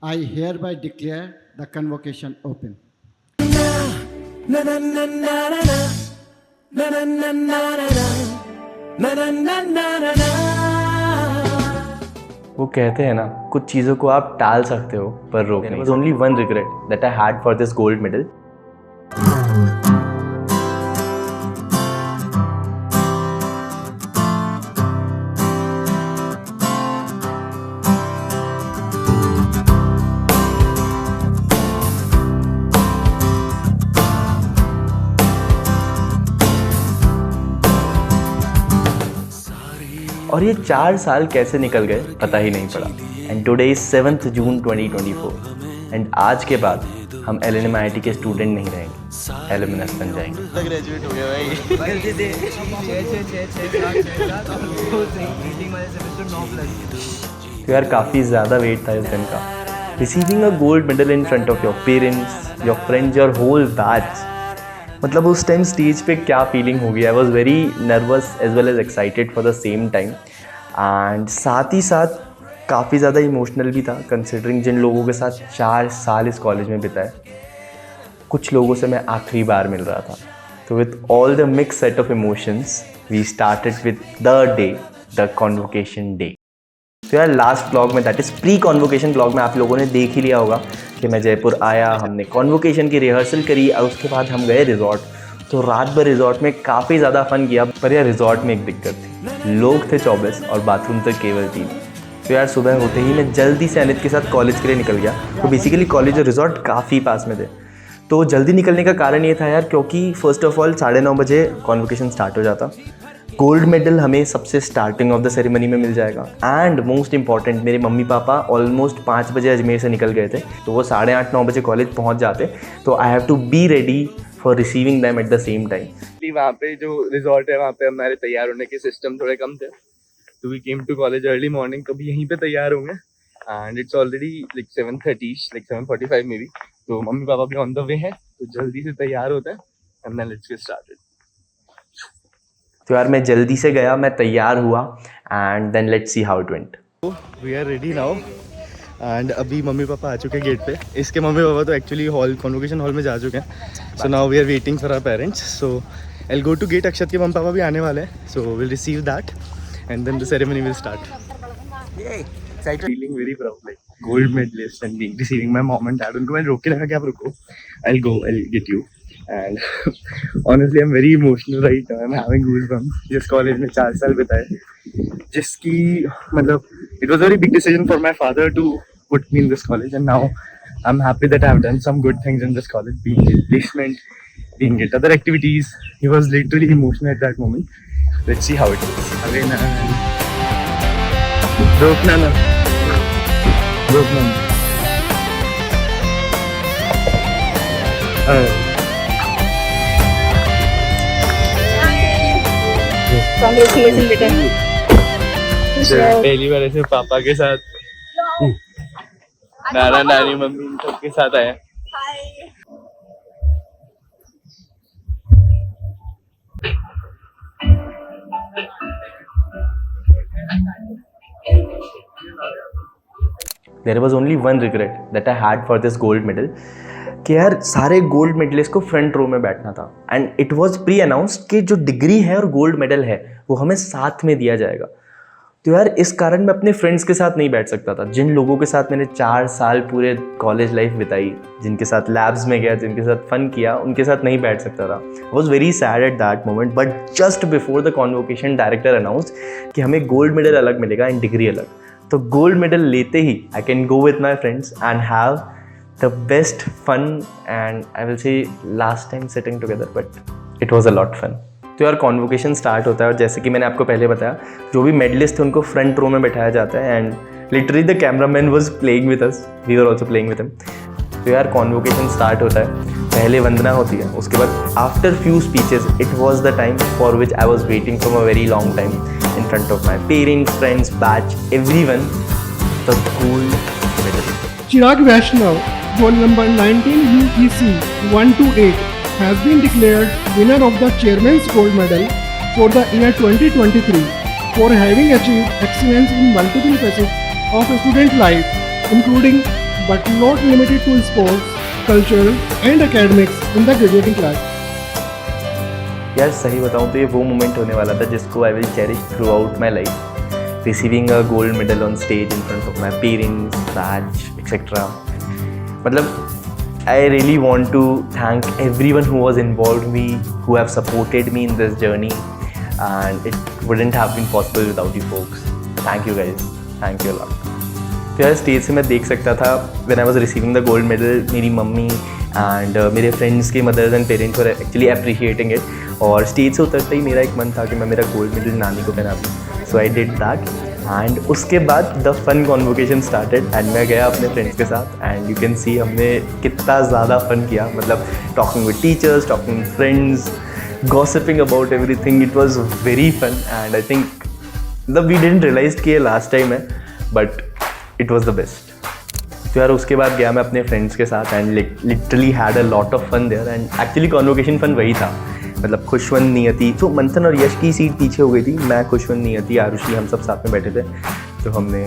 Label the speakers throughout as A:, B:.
A: I hereby declare the convocation open.
B: वो कहते हैं ना, कुछ चीज़ों को आप टाल सकते हो पर रोक नहीं। There was only one regret that I had for this gold medal. और ये 4 साल कैसे निकल गए पता ही नहीं पड़ा। And today is 7 June 2024 and आज के बाद हम LNMIT के स्टूडेंट नहीं रहेंगे, एलुमनस बन जाएंगे।
C: ग्रेजुएट हो गया भाई।
B: तो यार काफ़ी ज़्यादा वेट था इस दिन का। Receiving a gold medal in front of your parents, your friends, your whole batch, मतलब उस टाइम स्टेज पे क्या फीलिंग होगी। I was very nervous as well as excited for the same time and साथ ही साथ काफ़ी ज़्यादा इमोशनल भी था, कंसिडरिंग जिन लोगों के साथ 4 साल इस कॉलेज में बिताए, कुछ लोगों से मैं आखिरी बार मिल रहा था। तो with all the mix set of emotions we started with the day, the convocation day. तो यार लास्ट ब्लॉग में, that is pre convocation blog में, आप लोगों ने देख ही लिया होगा कि मैं जयपुर आया, हमने कॉन्वोकेशन की रिहर्सल करी और उसके बाद हम गए रिजॉर्ट। तो रात भर रिजॉर्ट में काफ़ी ज़्यादा फन किया, पर यार रिजॉर्ट में एक दिक्कत थी, लोग थे 24 और बाथरूम तक केवल 3। तो यार सुबह होते ही मैं जल्दी से अनित के साथ कॉलेज के लिए निकल गया। तो बेसिकली कॉलेज और रिजॉर्ट काफ़ी पास में थे। तो जल्दी निकलने का कारण ये था यार, क्योंकि फर्स्ट ऑफ ऑल 9:30 बजे कॉन्वोकेशन स्टार्ट हो जाता। गोल्ड मेडल हमें सबसे स्टार्टिंग ऑफ द सेरेमनी में मिल जाएगा एंड मोस्ट इंपॉर्टेंट, मेरे मम्मी पापा ऑलमोस्ट 5 बजे अजमेर से निकल गए थे, तो वो 8:30-9 बजे कॉलेज पहुंच जाते। तो I have to be ready for receiving them at the same time.
C: वहाँ पे जो रिजॉर्ट है वहाँ पे हमारे तैयार होने के सिस्टम थोड़े कम थे, तो we came to college early morning, कभी यहीं पे तैयार होंगे and it's already like 7:30, like 7:45 maybe. तो मम्मी पापा भी ऑन द वे है, तो जल्दी से तैयार होते हैं and then let's get started.
B: तो यार मैं जल्दी से गया, मैं तैयार हुआ and then let's see how it went.
C: We are ready now and अभी मम्मी पापा आ चुके हैं गेट पे। इसके मम्मी पापा तो एक्चुअली हॉल, कॉन्वोकेशन हॉल में जा चुके हैं। So now we are waiting for our parents. So I will go to gate. Akshat के मम्मी पापा भी आने वाले हैं, so will receive that and then the ceremony will start. Feeling very proud, like gold medalist and receiving my mom and dad. उनको मैंने रोक के लगा कि आप रुको, I will go, I will get you. And honestly, I'm very emotional right now. I'm having goosebumps. जिस college में 4 साल बिताए, जिसकी मतलब it was a very big decision for my father to put me in this college, and now I'm happy that I've done some good things in this college, being in placement, being at other activities. He was literally emotional at that moment. Let's see how it goes. Again, रोकना ना।
D: Congratulations, बेटा।
C: पहली बार ऐसे पापा के साथ, नाना नानी mummy इन सबके साथ आया।
B: There was only one regret that I had for this gold medal, कि यार सारे गोल्ड मेडलिस्ट को फ्रंट रो में बैठना था and it was pre announced कि जो डिग्री है और गोल्ड मेडल है वो हमें साथ में दिया जाएगा। तो यार इस कारण मैं अपने फ्रेंड्स के साथ नहीं बैठ सकता था, जिन लोगों के साथ मैंने 4 साल पूरे कॉलेज लाइफ बिताई, जिनके साथ लैब्स में गया, जिनके साथ फन किया, उनके साथ नहीं बैठ सकता था। आई was very sad at that moment, but just before the convocation director announce कि हमें गोल्ड मेडल अलग मिलेगा एंड डिग्री अलग। तो गोल्ड मेडल लेते ही I can go with my friends and have the best fun and I will say last time sitting together, but it was a lot fun. तो यार convocation start होता है और जैसे कि मैंने आपको पहले बताया, जो भी मेडलिस्ट थे उनको फ्रंट रो में बैठाया जाता है and literally the cameraman was playing with us, we were also playing with him. तो यार कॉन्वोकेशन स्टार्ट होता है, पहले वंदना होती है, उसके बाद after few speeches it was the time for which I was waiting from a very long time in front of my parents, friends, batch, everyone, the gold medal.
E: Chirag Vaishnav, roll number 19 UEC 128, has been declared winner of the Chairman's Gold Medal for the year 2023 for having achieved excellence in multiple facets of student life, including but not limited to sports, cultural and academics in the graduating class.
B: यार सही बताऊँ तो ये वो moment होने वाला था जिसको I will cherish through out my life, receiving a gold medal on stage in front of my parents, Raj etcetera. मतलब I really want to thank everyone who was involved me, who have supported me in this journey, and it wouldn't have been possible without you folks. Thank you guys. Thank you a lot. तो यार stage से मैं देख सकता था when I was receiving the gold medal, मेरी mummy and मेरे friends के mothers and parents were actually appreciating it. और स्टेज से उतरते ही मेरा एक मन था कि मैं मेरा गोल्ड मेडल नानी को पहना दूँ. So I did that and उसके बाद the fun convocation started and मैं गया अपने फ्रेंड्स के साथ एंड यू कैन सी हमने कितना ज़्यादा फन किया. मतलब talking with teachers, talking with friends, gossiping about everything. It was very fun and I think मतलब वी डिडंट रियलाइज कि ये लास्ट टाइम है but it was the best. तो यार उसके बाद गया मैं अपने फ्रेंड्स के साथ and literally had a lot of fun there and actually convocation fun वही था. मतलब खुशवंत, नियति, तो मंथन और यश की सीट पीछे हो गई थी. मैं, खुशवंत, नियति, आरुषि हम सब साथ में बैठे थे. तो हमने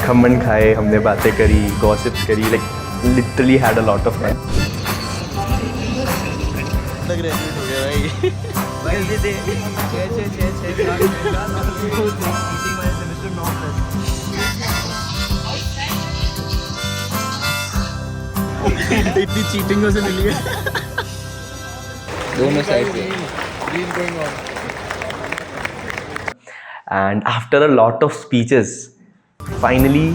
B: खमन खाए, हमने बातें करी, गॉसिप करी, like literally had a lot of fun.
C: इतनी चीटिंग से मिली है.
F: दोनों साइड पे.
B: And after a lot of speeches, finally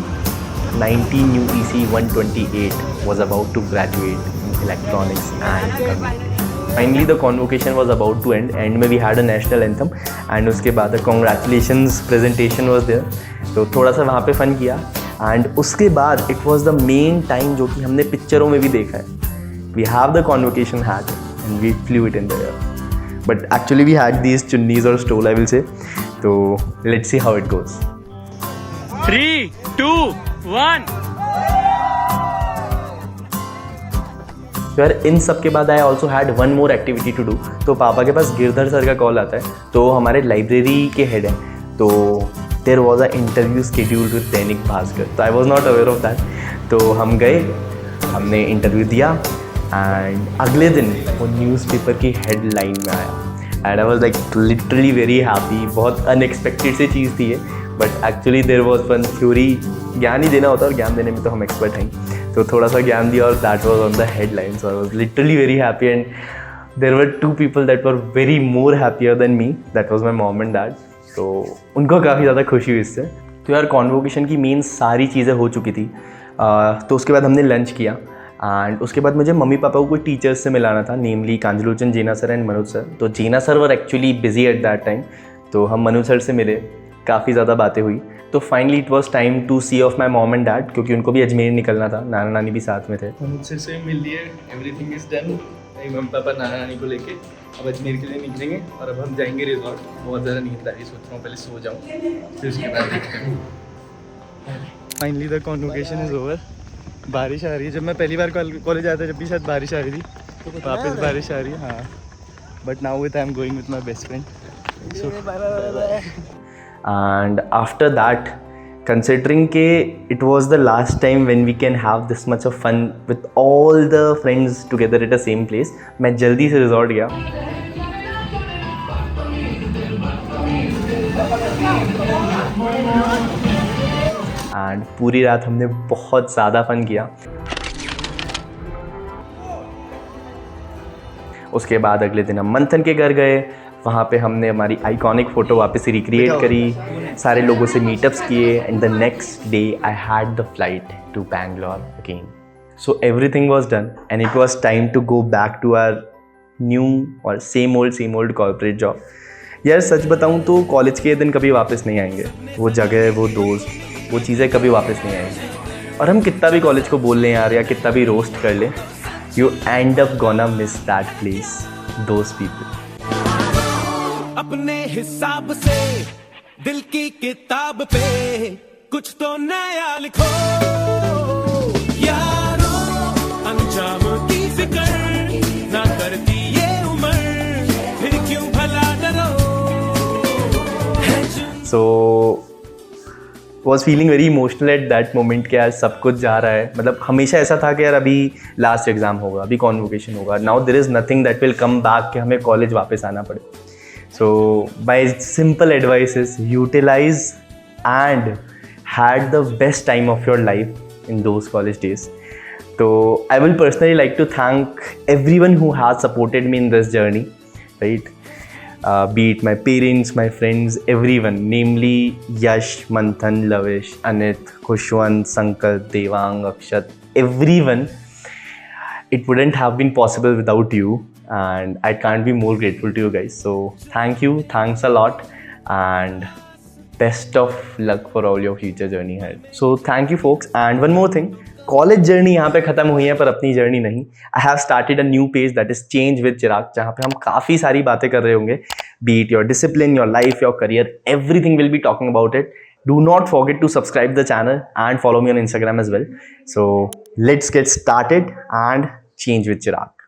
B: 19 UEC 128 was about to graduate in electronics and computing. Finally the convocation was about to end. End में we had a national anthem and उसके बाद a congratulations presentation was there. तो थोड़ा सा वहाँ पे fun किया and उसके बाद it was the main time जो कि हमने पिक्चरों में भी देखा है. We have the convocation hat and we flew it in the air. But actually we had these chunnis or stole I will say. So let's see how it goes.
F: 3, 2, 1.
B: तो यार इन सब के बाद I also had one more activity to do. तो पापा के पास Girdhar sir का कॉल आता है. तो हमारे लाइब्रेरी के हेड हैं. तो there was a interview scheduled with Dainik Bhaskar. तो I was not aware of that. तो हम गए, हमने इंटरव्यू दिया एंड अगले दिन वो न्यूज़पेपर की हेडलाइन में आया and I was like literally very happy. बहुत अनएक्सपेक्टेड सी चीज़ थी ये but actually there was fun. Theory ज्ञान ही देना होता है और ज्ञान देने में तो हम एक्सपर्ट हैं. तो थोड़ा सा ज्ञान दिया और that was on the headline. So I was literally very happy and there were 2 people that were very more happier than me. That was my mom and dad. तो उनको काफ़ी ज़्यादा खुशी हुई इससे. तो यार कॉन्वोकेशन की मेन सारी चीज़ें हो चुकी थी. तो उसके बाद हमने लंच किया एंड उसके बाद मुझे मम्मी पापा को कोई टीचर्स से मिलाना था, namely Kanjlochan Jena sir and Manoj sir. तो Jena sir were actually busy at that time. तो हम मनोज सर से मिले, काफ़ी ज़्यादा बातें हुई. तो finally it was time to see off my mom and dad क्योंकि उनको भी अजमेर निकलना था. नाना नानी भी साथ में थे.
C: मुझसे से मिल लिए, everything is done. Mummy papa नाना नानी को लेके अब अजमेर के लिए निकलेंगे और अब हम जाएंगे रिजॉर्ट. बहुत ज़्यादा नींद आ रही, सोच रहा हूँ पहले सो जाऊँ फिर उसके बाद देखते हैं. Finally the convocation is over. बारिश आ रही है. जब मैं पहली बार कॉलेज आया था जब भी शायद बारिश आ रही थी. वापस बारिश आ रही है. हाँ but now with I am going with my best friend.
B: And after that, considering ke it was the last time when we can have this much of fun with all the friends together at the same place, मैं जल्दी से resort गया. And पूरी रात हमने बहुत ज़्यादा fun किया. उसके बाद अगले दिन हम मंथन के घर गए. वहाँ पे हमने हमारी आइकॉनिक फ़ोटो वापस रिक्रिएट करी, सारे लोगों से मीटअप्स किए and the next day I had the flight to Bangalore again. So everything was done and it was time to go back to our new or same old corporate job. यार सच बताऊँ तो college के दिन कभी वापस नहीं आएंगे. वो जगह, वो दोस्त, वो चीज़ें कभी वापस नहीं आएंगी. और हम कितना भी कॉलेज को बोल लें यार या कितना भी रोस्ट कर लें, you and up gonna miss that place, those people.
G: अपने हिसाब से दिल की किताब पे कुछ तो नया लिखो यारो. अंजाम की फिक्र ना करती ये उम्र, फिर क्यों भला डरो.
B: So was feeling very emotional at that moment कि यार सब कुछ जा रहा है. मतलब हमेशा ऐसा था कि यार अभी लास्ट एग्ज़ाम होगा, अभी कॉन्वोकेशन होगा. Now there is nothing that will come back कि हमें कॉलेज वापस आना पड़े. So my simple advice is utilize and had the best time of your life in those college days. So I will personally like to thank everyone who has supported me in this journey, right? Be it my parents, my friends, everyone, namely Yash, Manthan, Lavish, Anit, Khushwant, Sankat, Devang, Akshat, everyone. It wouldn't have been possible without you, and I can't be more grateful to you guys. So thank you, thanks a lot, and best of luck for all your future journey ahead. So thank you folks, and one more thing, college journey यहाँ पे ख़त्म हुई है पर अपनी journey नहीं. I have started a new page that is change with Chirag, जहाँ पे हम काफ़ी सारी बातें कर रहे होंगे. Be it your discipline, your life, your career, everything will be talking about it. Do not forget to subscribe the channel and follow me on Instagram as well. So let's get started and change with Chirag.